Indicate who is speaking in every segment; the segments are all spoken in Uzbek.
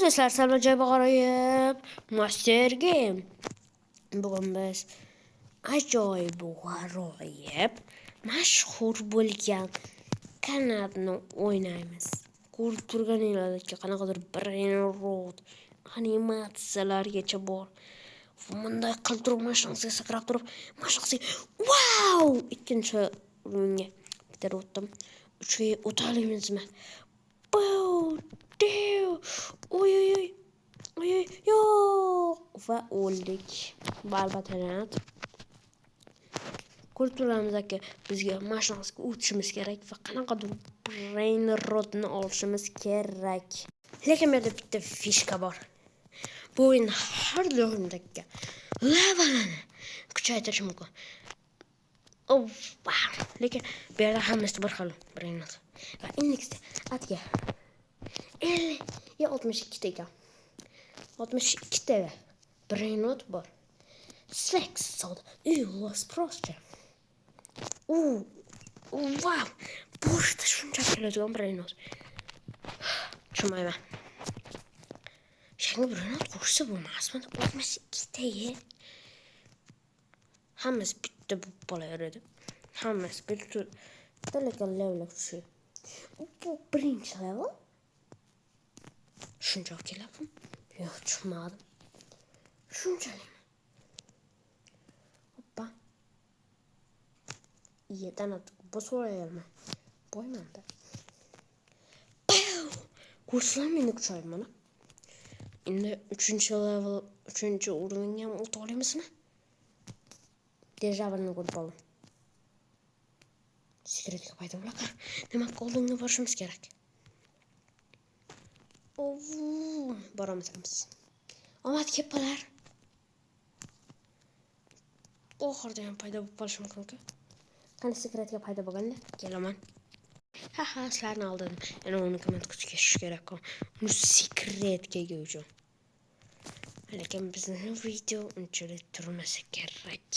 Speaker 1: Do'stlar, salom joyga qarayib, Master Game. Bugun biz ajoyib g'aroyib mashhur bo'lgan kanalni o'ynaymiz. Ko'rib turganingizdek, qanaqadir brain rot animatsiyalargacha bor. Bunday qilib turib mashinasiga sakrab turib, mashinasiga wow! Ikkinchi o'ringa bitirib o'tdim. 3ga o'talamizmi? Oy oy oy. Oy oy yo'q. Va o'ldik. Albatta. Ko'rib turibmizki, bizga mashinasiga o'tishimiz kerak va qanaqadir brain rotni olishimiz kerak. Lekin bu yerda bitta fishka bor. Bu o'yin har doimdagi levelini kuchaytirish mumkin. Oh, wow. Lekin bu yerda hammasi bir xil brain rot. Va indeksta atga 50 ya 62 ta ekan. 62 ta brain rot bor. Sex soda. Was prosta. Wow. Boshda shuncha keladigan brain rot. Tushunmayman. Yangi brain rot qo'shsa bo'lmasmi? 62 ta. Hammasi bitta bo'laveradi. Hammasi bitta level kuchi. Bu birinchi level. Shunchaki kelapmi? Yo'q, tushunmadim. Shunchalik. Hoppa. Yedan boso'rayapman. Bo'ymanda. Ko'rsam meni kuchayib mana. Endi 3-level, 3-o'ringa ham o'ta olamizmi? Dejavirni ko'rib oldim. Sekretga paydo bo'ladi. Demak, oldinga borishimiz kerak. Boramiz. Omad kepalar. Oxirida ham paydo bo'lib qolishi mumkin. Qani sekretga paydo bo'lganda kelaman. Sizlarni oldim. Yana 12 minut kutish kerak. Bu sekretga uchun. Lekin bizning video unchalik turmasa kerak.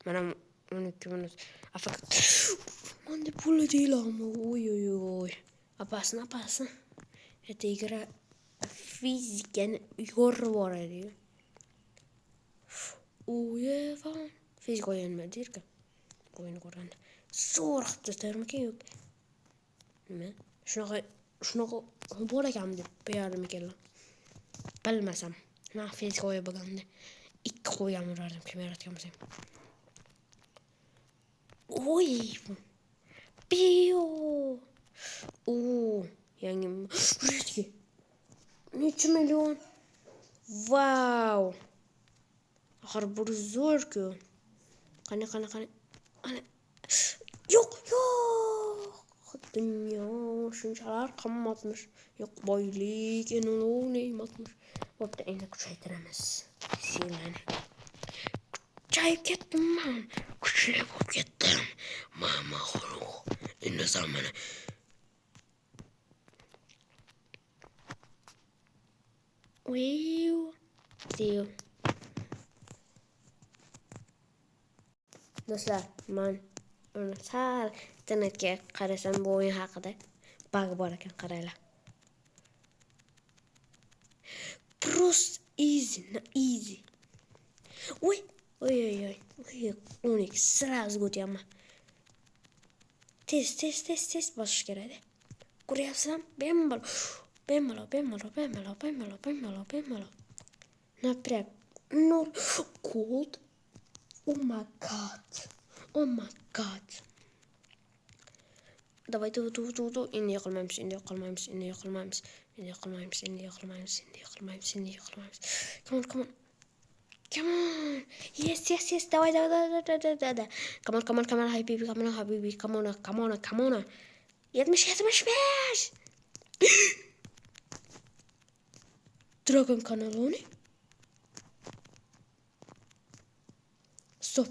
Speaker 1: Mana 12 minut. Faqat manda pul deylarmi? Oy. Apasini. Etigra fizikani yorib boradi. Fan. Fizika o'yinma derka. O'yin ko'rganda. So'raqda termika yo'q. Nima? Shunaqa bor ekan deb beyarim ekanlar. Bilmasam. Men fizika o'yin bo'lganda 2 qo'ygan bo'lardim, kim yaratgan bo'lsa. Oy. Bio. Yangi necha million. Wow. Axir bir zo'r-ku. Qani. Ana. Yo'q. Dunyo shunchalar qimmatmish. Yo'q, boylik, enolov ne'matmish. Bo'pti, endi kuchaytiramiz. Silani. Kuchayib ketdim. Kuchli bo'lib ketdim. Mama xolo. Endi zamana. Diyo. Do'stlar, men uni sal internetga qarasam bu o'yin haqida bug bor ekan, qaranglar. Prost easy. Oy. Unik sразу o'tyapman. Tez bosish kerak. Ko'ryapsizmi? Bemalol. Напряг. Cold. Oh my god. Давай, endi yiqilmaymiz. Come on. Yes. Давай. Come on, habibi. Come on. 75. Dragon kanaloni. Stop.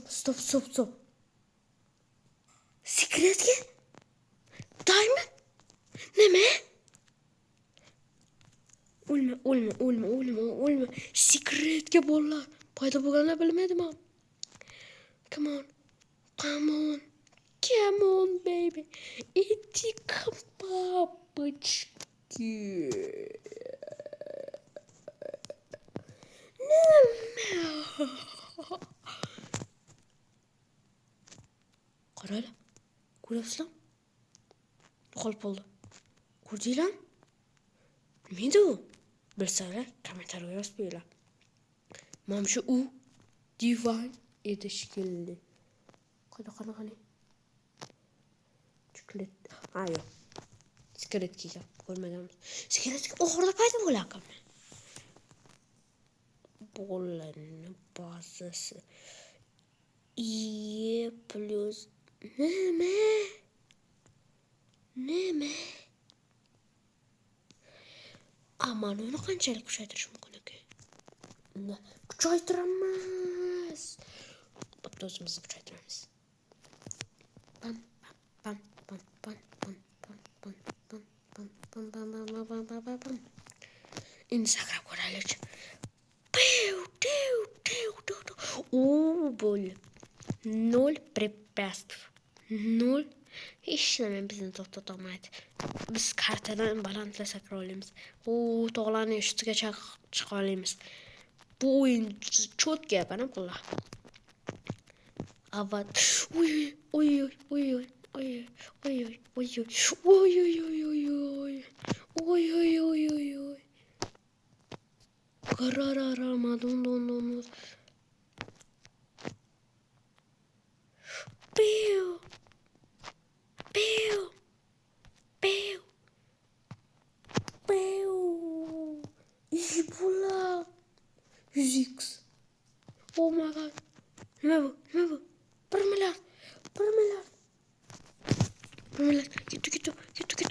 Speaker 1: Sekretga? Diamond? Nima? O'lma. Sekretga bolalar paydo bo'lganlar bilmayman. Come on, baby. Иди к папочке. Qarala. Ko'ryapsizlarmi? Yo'qolib qoldi. Ko'rdinglarmi? Nima edi u? Bilsanglar, kommentariyga yozib qo'yinglar. Mana u divan edi shekilli. Qani. Chiklet. Yo'q. Skelet kiygan. Ko'rmaganmiz. Skelet oxirida paydo bo'larkan. Bo'lani bazasi. I plus nima? Aman uni qanchalik kuchaytirish mumkin ekan? Kuchaytiramiz. Bitta o'zimizni kuchaytiramiz. Pam pam pam pam pam pam pam pam pam pam pam pam pam pam pam. Endi sakrab ko'raylik. Bo'ldi. 0 препятствий. 0 hech nima bizni to'xtata olmaydi. Biz kartadan balandga sakra olamiz. Tog'larning ustigacha chiqa olamiz. Bu o'yin cho'tka bana qullar. Avat. Oy. Qarara madon. Easy pull up. 100x. Oh my god. Nima bu? 1 milyard. Ketdi.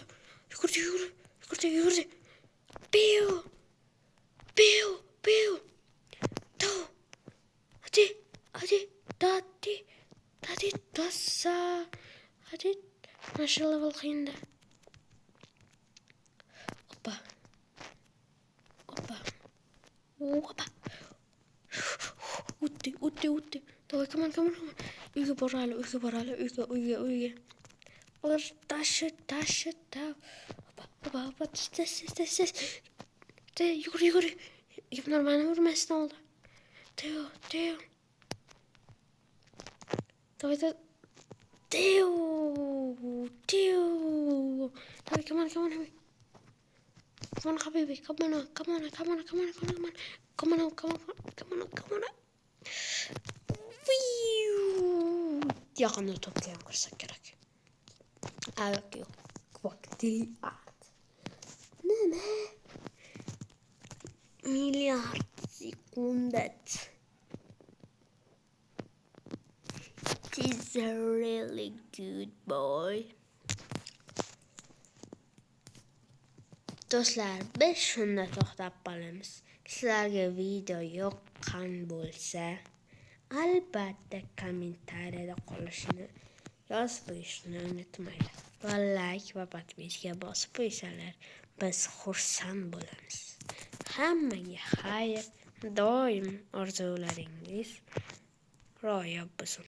Speaker 1: Yugurdi. Piu. Tov. Hadi. Tassa. Hadi. Maşallah valkinde. Hoppa. Utti. Давай, come on. Uyga borali. Ular taşı. Hoppa. Tez. Yugur. Bunlar bana vurmasın oldu. Teo. Давай. Teo. Давай, come on. Come on, habibi. Come on. Yakında toplayalım kırsak gerek. Yok. Vakti art. Ne? Milyar sekundet. He's a really good boy. Do'stlar, biz shunda to'xtab qolamiz. Sizlarga video yoqqan bo'lsa, albatta kommentariyada qolishni, yozib qo'yishni unutmanglar. Va like va podpiska bosib qo'ysalar, biz xursand bo'lamiz. Hammaga xayr, doim orzularingiz ro'yob bo'lsin.